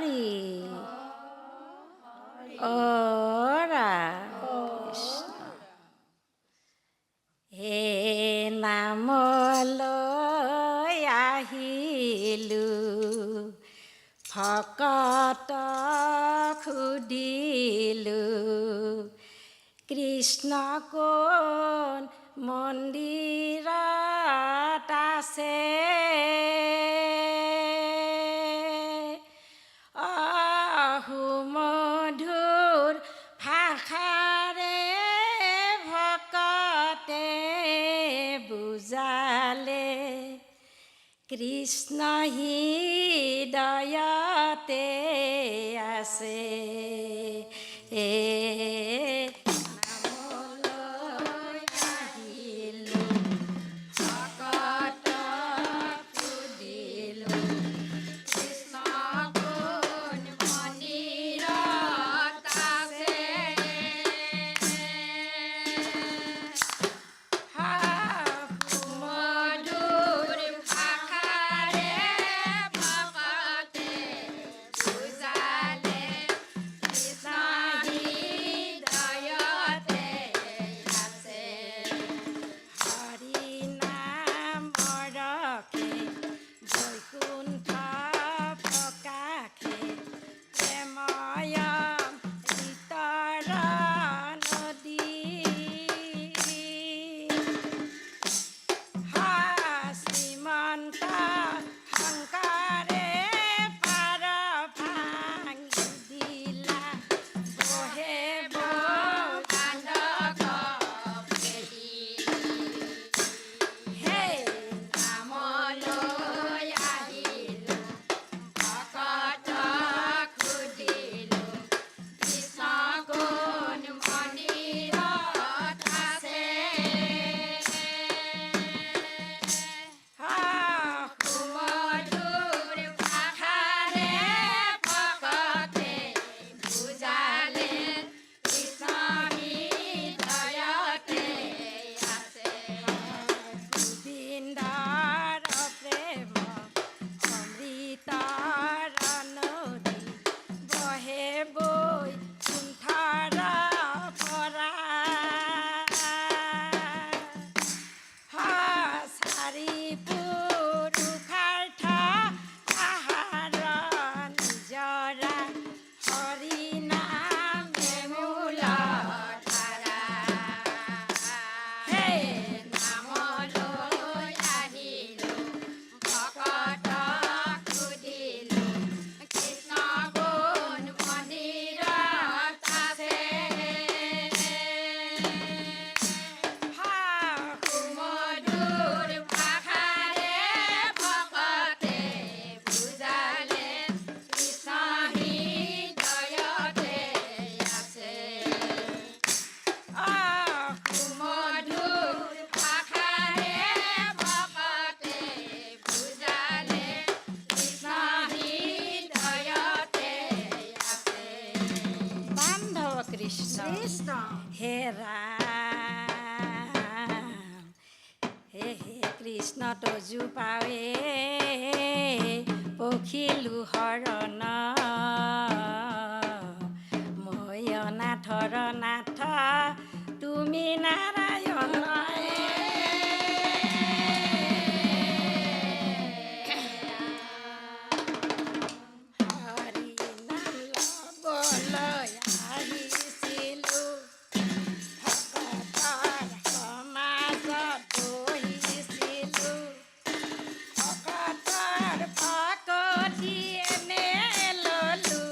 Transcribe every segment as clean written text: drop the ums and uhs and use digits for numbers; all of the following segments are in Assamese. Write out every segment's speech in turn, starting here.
হৰি কৃষ্ণ হে নামলৈ আহিলো ভকত সুধিলো কৃষ্ণ কোন মন্দিৰত আছে সুমধুৰ ভাষাৰে ভকতে বুজালে কৃষ্ণ হৃদয়তে আছে নামলৈ আহিলো ভকত সুধিলো কৃষ্ণ কোন মন্দিৰত আছে সুমধুৰ ভাষাৰে ভকতে বুজালে কৃষ্ণ হৃদয়তে আছে হৰি নামৰকে বৈকুণ্ঠ প্ৰকাশে প্ৰেময় গীতৰ নদী শ্ৰীমন্ত শংকৰে পাৰ ভাঙি দিলা বহে বন্দ হে নামলৈ আহিলো ভকত সুধিলো কৃষ্ণ কোন মন্দিৰত আছে সুমধুৰ ভাষাৰে ভকতে বুজালে কৃষ্ণ হৃদয়তে আছে গোবিন্দৰ প্ৰেম অমৃতৰ নদী বহে বৈকুণ্ঠৰ পৰা চাৰি পুৰুষাৰ্থ আহাৰ নিজৰা হৰি নামে মূল ধাৰা হে নামলৈ আহিলো ভকত সুধিলো কৃষ্ণ কোন মন্দিৰত আছে সুমধুৰ ভাষাৰে ভকতে বুজালে কৃষ্ণ হৃদয়তে আছে সুমধুৰ ভাষাৰে ভকতে বুজালে কৃষ্ণ হৃদয়তে আছে বান্ধৱ কৃষ্ণ হে ৰাম হে কৃষ্ণ তজু পাৱে পখিলো হৰণ মই অনাথৰ নাথ তুমি নাৰায়ণ হৰি নাম ল'বলৈ আহিছিলো ভকতৰ সমাজত বহিছিলো ভকতৰ ভকতি এনে ল'লো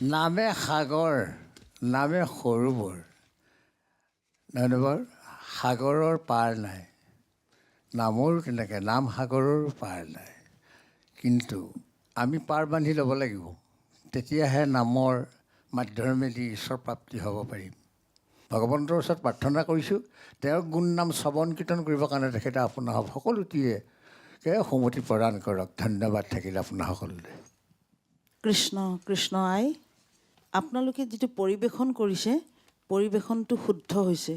নামে সাগৰ নামে সৰোবৰ নহয় বাৰু সাগৰৰ পাৰ নাই নামৰো তেনেকৈ নাম সাগৰৰো পাৰ নাই কিন্তু আমি পাৰ বান্ধি ল'ব লাগিব তেতিয়াহে নামৰ মাধ্যমেদি ঈশ্বৰ প্ৰাপ্তি হ'ব পাৰিম ভগৱন্তৰ ওচৰত প্ৰাৰ্থনা কৰিছোঁ তেওঁক গুণ নাম শ্ৰৱণ কীৰ্তন কৰিবৰ কাৰণে তেখেতে আপোনাৰ সকলোটিয়ে সুমতি প্ৰদান কৰক ধন্যবাদ থাকিল আপোনাৰ সকলোৰে কৃষ্ণ কৃষ্ণ আই আপোনালোকে যিটো পৰিৱেশন কৰিছে পৰিৱেশনটো শুদ্ধ হৈছে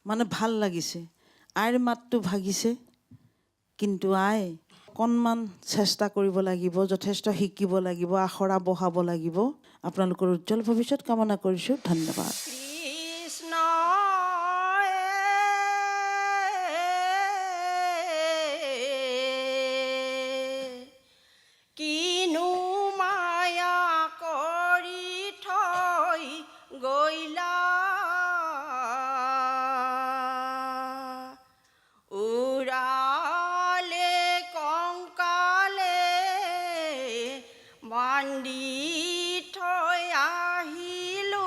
মানে ভাল লাগিছে আইৰ মাতটো ভাগিছে কিন্তু আই অকণমান চেষ্টা কৰিব লাগিব যথেষ্ট শিকিব লাগিব আখৰা বঢ়াব লাগিব আপোনালোকৰ উজ্জ্বল ভৱিষ্যত কামনা কৰিছোঁ ধন্যবাদ কৃষ্ণ কিনো মায়া কৰি থৈ গৈলা উৰালে কংকালে বান্ধি থৈ আহিলোঁ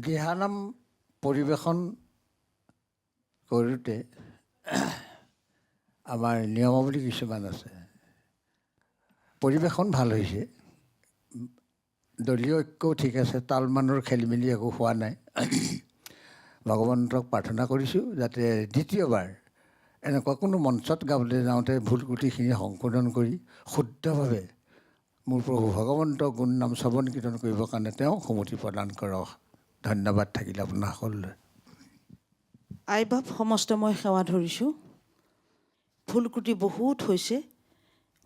দিহানাম পৰিৱেশন কৰোঁতে আমাৰ নিয়মাৱলী কিছুমান আছে। পৰিৱেশন ভাল হৈছে, দলীয় ঐক্যও ঠিক আছে, তাল মানৰ খেলি মেলি একো হোৱা নাই। ভগৱন্তক প্ৰাৰ্থনা কৰিছোঁ যাতে দ্বিতীয়বাৰ এনেকুৱা কোনো মঞ্চত গাবলৈ যাওঁতে ভুল ত্ৰুটিখিনি সংশোধন কৰি শুদ্ধভাৱে মোৰ প্ৰভু ভগৱন্তক গুণ নাম শ্ৰৱণ কীৰ্তন কৰিবৰ কাৰণে তেওঁ সন্মতি প্ৰদান কৰক। ধন্যবাদ থাকিল আপোনাৰ সকলোলৈ। আই বাপ সমস্ত মই সেৱা ধৰিছোঁ। ভুল ক্ৰুটি বহুত হৈছে।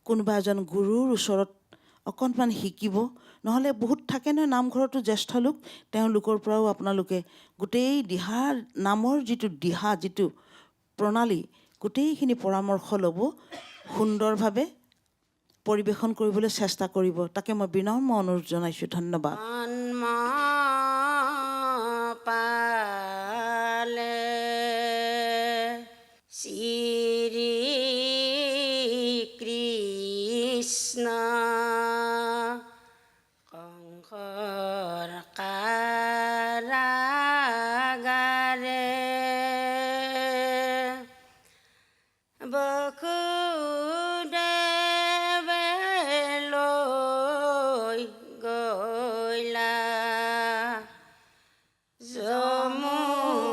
কোনোবা এজন গুৰুৰ ওচৰত অকণমান শিকিব, নহ'লে বহুত থাকে নহয় নামঘৰতো জ্যেষ্ঠ লোক, তেওঁলোকৰ পৰাও আপোনালোকে গোটেই দিহাৰ নামৰ যিটো প্ৰণালী গোটেইখিনি পৰামৰ্শ ল'ব, সুন্দৰভাৱে পৰিৱেশন কৰিবলৈ চেষ্টা কৰিব। তাকে মই বিনম্ৰ অনুৰোধ জনাইছোঁ। ধন্যবাদ। জন্ম পালে শ্ৰী কৃষ্ণ কংসৰ কাৰাগাৰে বসুদেৱে লৈ গলা যমুনাৰ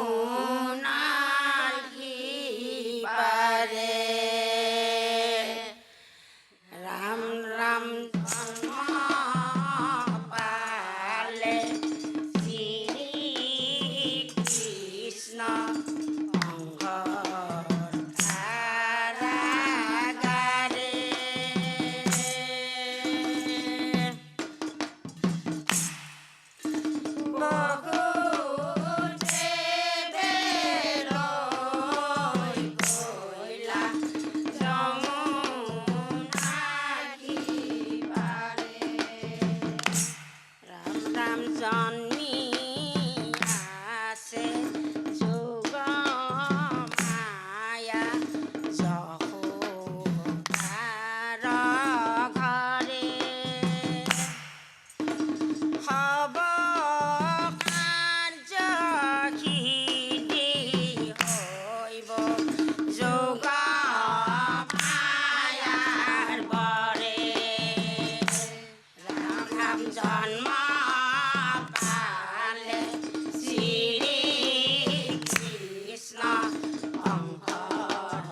সিপাৰে। ৰাম ৰাম জন্ম পালে শ্ৰী কৃষ্ণ কংসৰ কাৰাগাৰে। বসুদেৱে লৈ গলা যমুনাৰ সিপাৰে। ৰাম ৰাম জন্মি আছে যোগ মায়া যশোদাৰ ঘৰে। হব কাৰ্য সিদ্ধি হৈব যোগ মায়াৰ বৰে। ৰাম ৰাম জন্ম পালে শ্ৰী কৃষ্ণ কংসৰ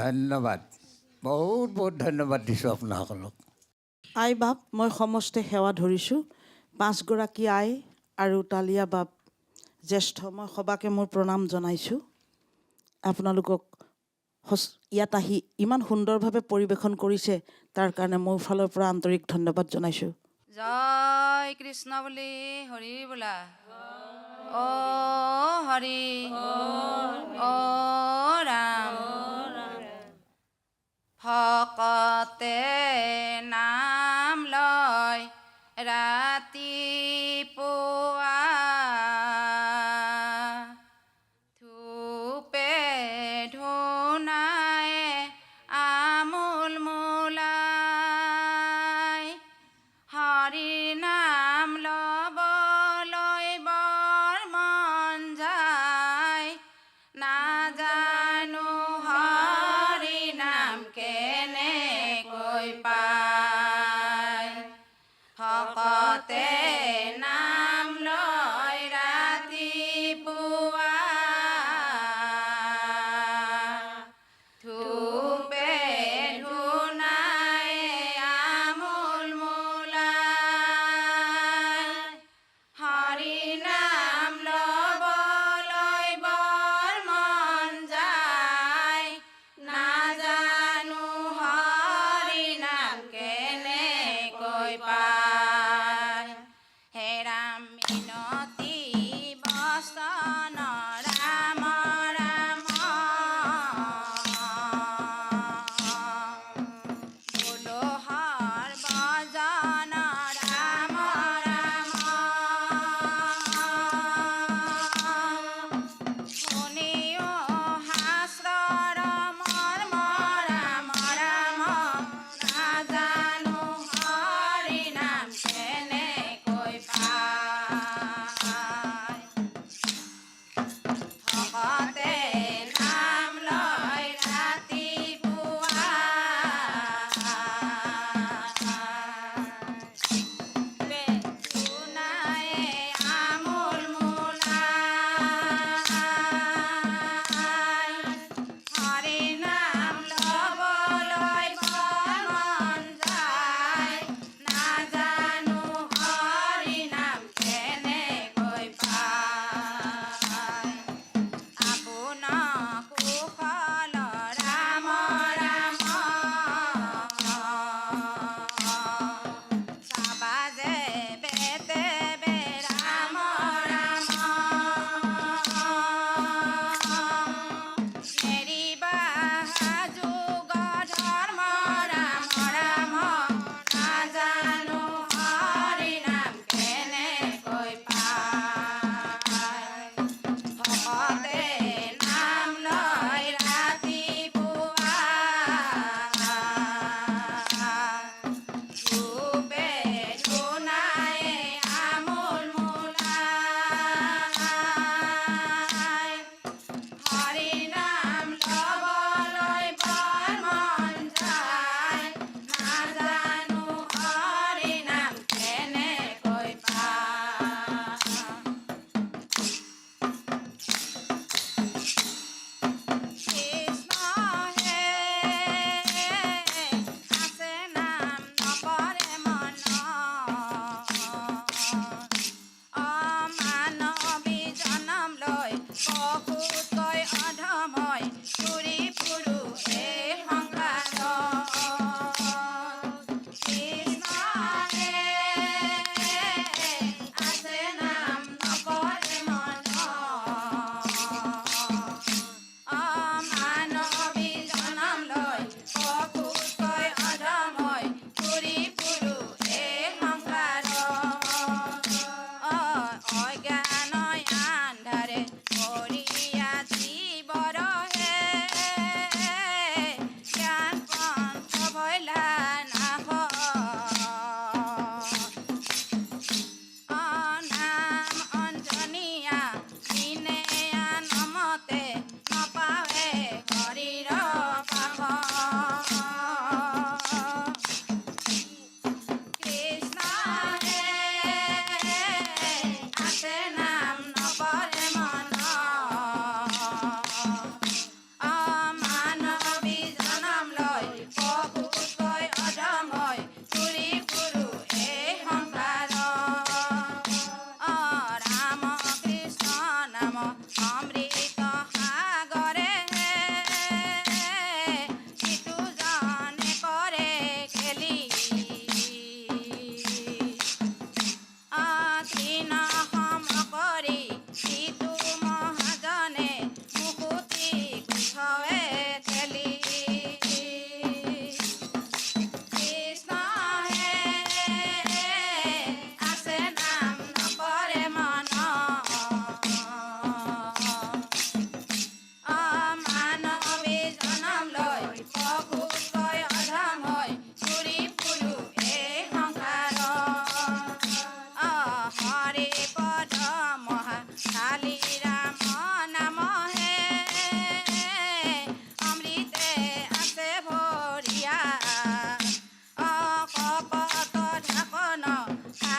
ধন্যবাদ, বহুত বহুত ধন্যবাদ দিছোঁ আপোনাসকলক। আই বাপ, মই সমস্তে সেৱা ধৰিছোঁ। 5গৰাকী আই আৰু তালিয়া বাপ জ্যেষ্ঠ, মই সবাকে মোৰ প্ৰণাম জনাইছোঁ। আপোনালোকক ইয়াত আহি ইমান সুন্দৰভাৱে পৰিৱেশন কৰিছে, তাৰ কাৰণে মোৰ ফালৰ পৰা আন্তৰিক ধন্যবাদ জনাইছোঁ। জয় কৃষ্ণ বুলি হৰি বোলা। অ হৰি অ ৰাম। ভকতে নাম লয় ৰাতিপুৱা, ধূপে ধূনায়ে আমোল মোলাই, হৰি নাম ল'বলৈ বৰ মন যায়, নাজানো হৰি নাম কেনেকৈ পায়। ভকতে নাম লয় ৰাতিপুৱা, ধূপে ধূনায়ে আমোল মোলাই, হৰি নাম ল'বলৈ বৰ মন যায়, নাজানো হৰি নাম কেনেকৈ পায়। হে ৰাম বিন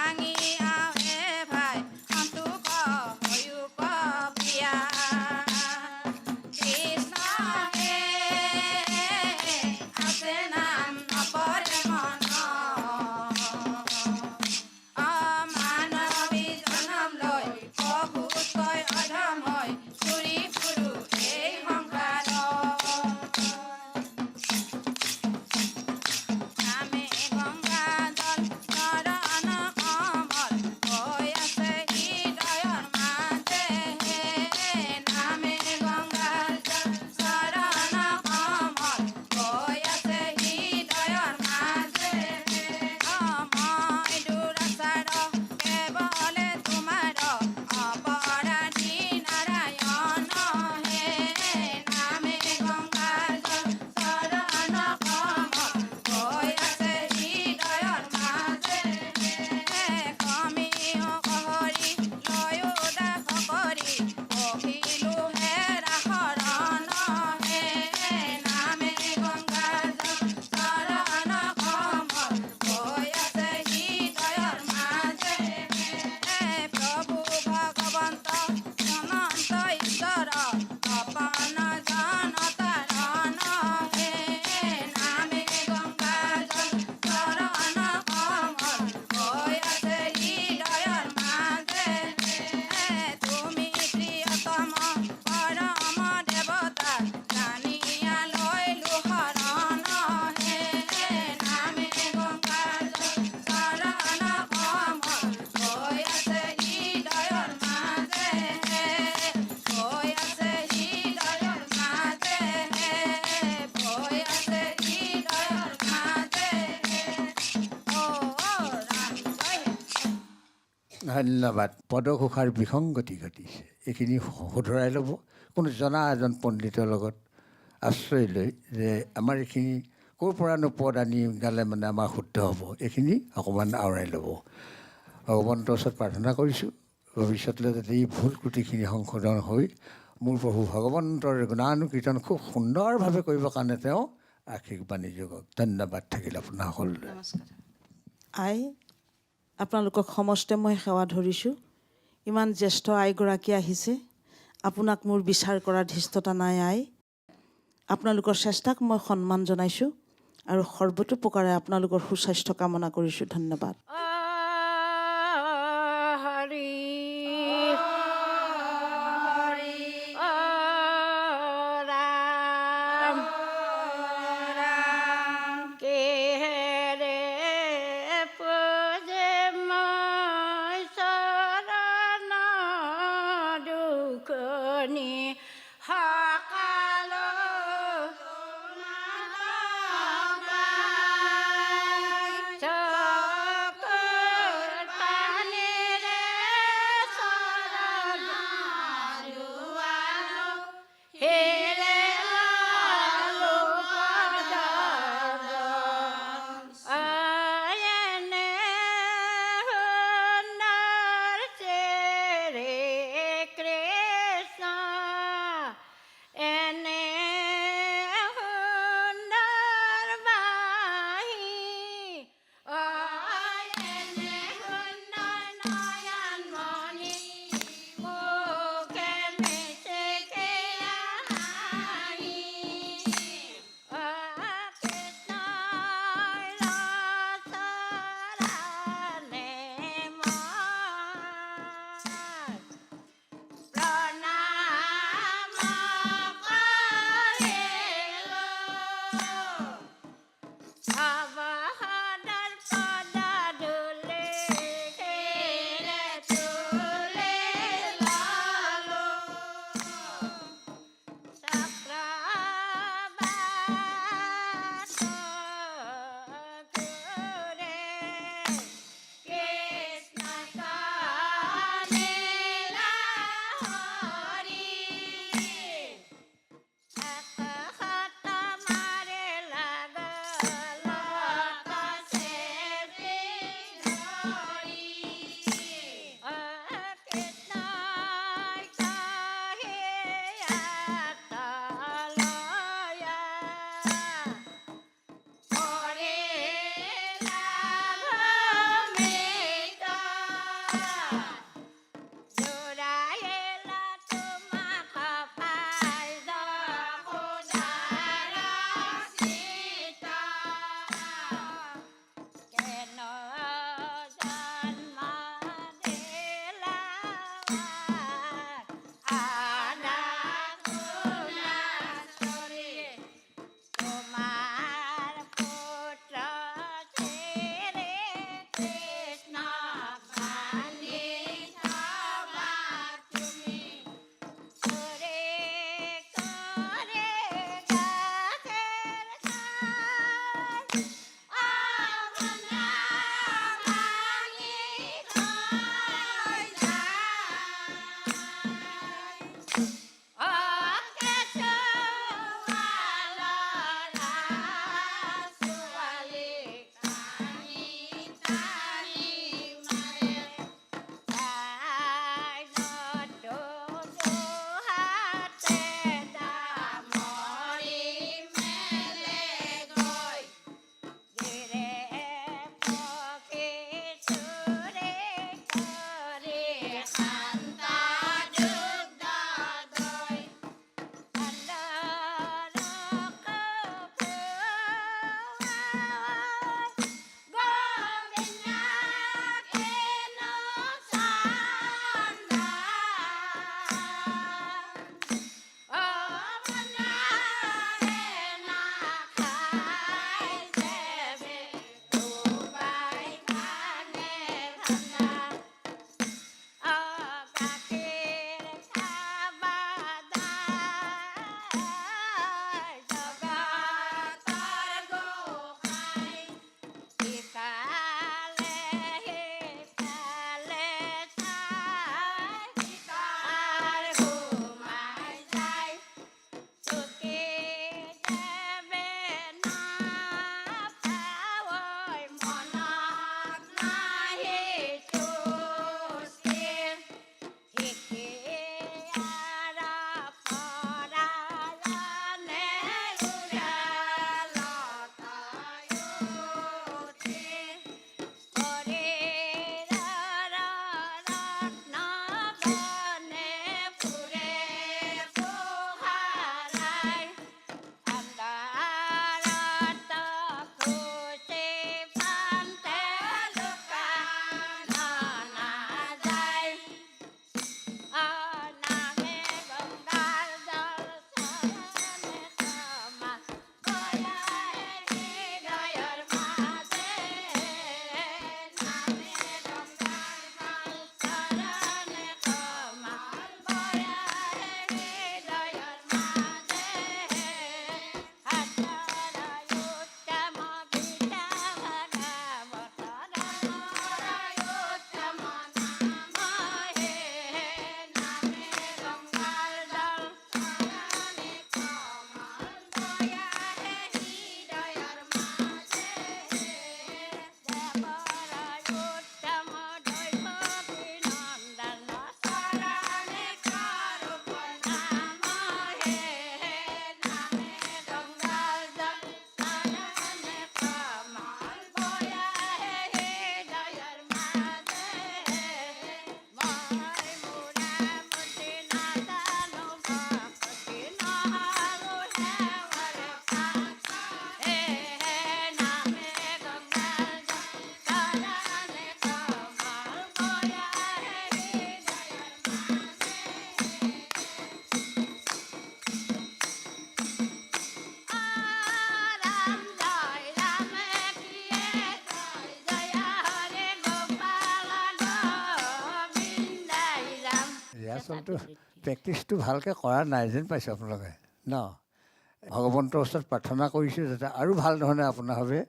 ভাঙি আহে ভাই সন্তোষ হয়ুক প্ৰিয়া কৃষ্ণহে আছে নাম নপৰে মন মানৱী জনম লৈ প্ৰভুতকৈ অধম হৈ ঘূৰি ফুৰো এই সংসাৰত নামে গংগা জল চৰণ কমল হৈ আছে হৃদয়ৰ মাজে নামে গংগা জল চৰণ কমল হৈ আছে হৃদয়ৰ মাজে মই দুৰাচাৰ কেৱলে তোমাৰ অপৰাধী নাৰায়ণ হে নামে গংগা জল চৰণ কমল হৈ আছে হৃদয়ৰ মাজে কমিও কহৰি লয়ো দাস কৰি অহিলো হেৰা শৰণ হে নামে গংগা জল চৰণ কমল হৈ আছে হৃদয়ৰ মাজে প্ৰভু ভগৱন্ত অনন্ত ঈশ্বৰ তপন জনতাৰণ হে নামে গংগা জল চৰণ কমল হৈ আছে হৃদয়ৰ মাজে তুমি প্ৰিয়তম পৰম দেৱতা জানিয়া লৈলো শৰণ হে নামে গংগা জল চৰণ কমল হৈ আছে হৃদয়ৰ মাজে হৈ আছে হৃদয়ৰ মাজে হৈ আছে হৃদয়ৰ মাজে ৰাম জয় ধন্যবাদ। পদঘোষাৰ বিসংগতি ঘটিছে, এইখিনি শুধৰাই ল'ব। কোনো জনা এজন পণ্ডিতৰ লগত আশ্ৰয় লৈ যে আমাৰ এইখিনি ক'ৰ পৰানো পদ আনি গালে মানে আমাৰ শুদ্ধ হ'ব, এইখিনি অকণমান আওৰাই ল'ব। ভগৱন্তৰ ওচৰত প্ৰাৰ্থনা কৰিছোঁ ভৱিষ্যতলৈ যাতে এই ভুল ত্ৰুটিখিনি সংশোধন হৈ মোৰ প্ৰভু ভগৱন্তৰ গুণানুকীৰ্তন খুব সুন্দৰভাৱে কৰিবৰ কাৰণে তেওঁ আশীৰ্বাণী যোগক। ধন্যবাদ থাকিল আপোনাৰ সকলোলৈ। আই আপোনালোকক সমস্তে মই সেৱা ধৰিছোঁ। ইমান জ্যেষ্ঠ আইগৰাকী আহিছে, আপোনাক মোৰ বিচাৰ কৰাৰ ধৃষ্টতা নাই আই। আপোনালোকৰ চেষ্টাক মই সন্মান জনাইছোঁ আৰু সৰ্বতোপ্ৰকাৰে আপোনালোকৰ সুস্বাস্থ্য কামনা কৰিছোঁ। ধন্যবাদ। হৰি ৰাম কেহেৰে পূজে মই চৰণ দুখনি সকালো চকু ৰিহাৰ্চেলটো প্ৰেক্টিচটো ভালকৈ কৰা নাই যেন পাইছোঁ আপোনালোকে ন ভগৱন্তৰ ওচৰত প্ৰাৰ্থনা কৰিছোঁ যাতে আৰু ভাল ধৰণে আপোনাৰভাৱে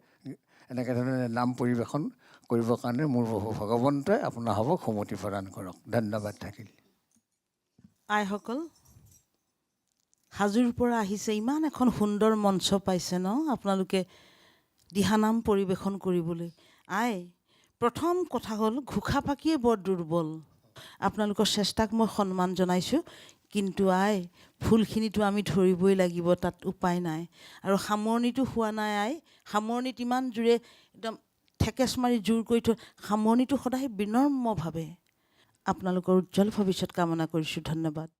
এনেকৈ ধৰণে নাম পৰিৱেশন কৰিবৰ কাৰণে মোৰ ভগৱন্তই আপোনাৰভাৱক সুমতি প্ৰদান কৰক ধন্যবাদ থাকিল আইসকল হাজোৰ পৰা আহিছে ইমান এখন সুন্দৰ মঞ্চ পাইছে ন আপোনালোকে দিহানাম পৰিৱেশন কৰিবলৈ আই প্ৰথম কথা হ'ল ঘোষাফাঁকিয়ে বৰ দুৰ্বল আপোনালোকৰ চেষ্টাক মই সন্মান জনাইছোঁ কিন্তু আই ফুলখিনিতো আমি ধৰিবই লাগিব তাত উপায় নাই আৰু সামৰণিটো হোৱা নাই আই সামৰণিত ইমান জোৰে একদম ঠেকেচ মাৰি জোৰ কৰি থৈ সামৰণিটো সদায় বিনম্ৰভাৱে আপোনালোকৰ উজ্জ্বল ভৱিষ্যত কামনা কৰিছোঁ ধন্যবাদ